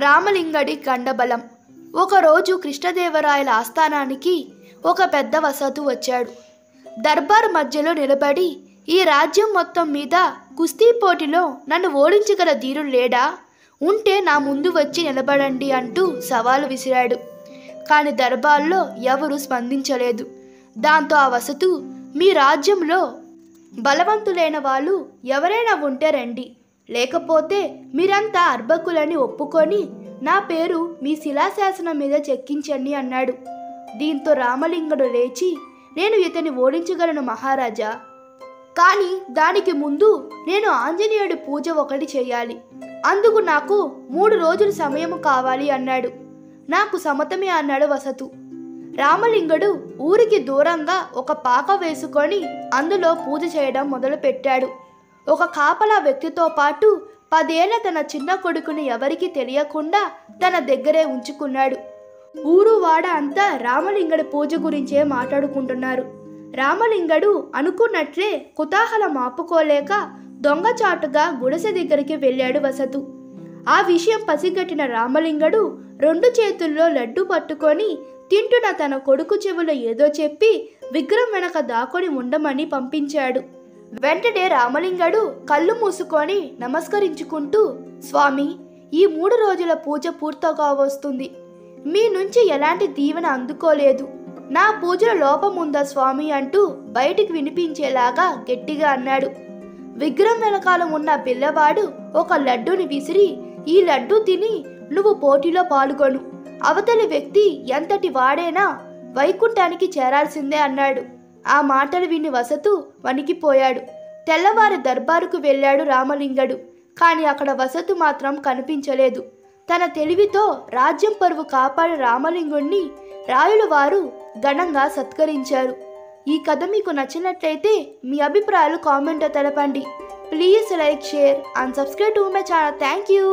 రామలింగడి గండబలం. ఒకరోజు కృష్ణదేవరాయల ఆస్థానానికి ఒక పెద్ద వసతు వచ్చాడు. దర్బార్ మధ్యలో నిలబడి, ఈ రాజ్యం మొత్తం మీద కుస్తీ పోటీలో నన్ను ఓడించగల ధీరుడు లేడా? ఉంటే నా ముందు వచ్చి నిలబడండి అంటూ సవాలు విసిరాడు. కానీ దర్బార్లో ఎవరూ స్పందించలేదు. దాంతో ఆ వసతు, మీ రాజ్యంలో బలవంతులైన వాళ్ళు ఎవరైనా ఉంటే రండి, లేకపోతే మీరంతా అర్భకులని ఒప్పుకొని నా పేరు మీ శిలాశాసనం మీద చెక్కించండి అన్నాడు. దీంతో రామలింగుడు లేచి, నేను ఇతని ఓడించగలను మహారాజా, కానీ దానికి ముందు నేను ఆంజనేయుడి పూజ ఒకటి చేయాలి. అందుకు నాకు 3 రోజులు సమయం కావాలి అన్నాడు. నాకు సమ్మతమే అన్నాడు వసతు. రామలింగుడు ఊరికి దూరంగా ఒక పాక వేసుకొని అందులో పూజ చేయడం మొదలుపెట్టాడు. ఒక కాపలా వ్యక్తితో పాటు 10 ఏళ్ల తన చిన్న కొడుకుని ఎవరికీ తెలియకుండా తన దగ్గరే ఉంచుకున్నాడు. ఊరు వాడ అంతా రామలింగుడి పూజ గురించే మాట్లాడుకుంటున్నారు. రామలింగుడు అనుకున్నట్లే కుతూహలం ఆపుకోలేక దొంగచాటుగా గుడిసె దగ్గరికి వెళ్ళాడు వసతు. ఆ విషయం పసిగట్టిన రామలింగుడు 2 చేతుల్లో లడ్డు పట్టుకొని తింటున్న తన కొడుకు చెవిలో ఏదో చెప్పి విగ్రహం వెనక దాకొని ఉండమని పంపించాడు. వెంటనే రామలింగుడు కళ్ళు మూసుకొని నమస్కరించుకుంటూ, స్వామి, ఈ 3 రోజుల పూజ పూర్తిగా వస్తుంది. మీ నుంచి ఎలాంటి దీవెన అందుకోలేదు. నా పూజలో లోపముందా స్వామి అంటూ బయటికి వినిపించేలాగా గట్టిగా అన్నాడు. విగ్రహం వెనకాల ఉన్న పిల్లవాడు ఒక లడ్డూని విసిరి, ఈ లడ్డూ తిని నువ్వు పోటీలో పాల్గొను. అవతలి వ్యక్తి ఎంతటి వాడైనా వైకుంఠానికి చేరాల్సిందే అన్నాడు. ఆ మాటలు విని వసతు వణికిపోయాడు. తెల్లవారి దర్బారుకు వెళ్ళాడు రామలింగుడు. కానీ అక్కడ వసతు మాత్రం కనిపించలేదు. తన తెలివితో రాజ్యం పరువు కాపాడిన రామలింగుణ్ణి రాయుల వారు ఘనంగా సత్కరించారు. ఈ కథ మీకు నచ్చినట్లయితే మీ అభిప్రాయాలు కామెంట్లో తెలపండి. Please like, share and subscribe to my channel. Thank you.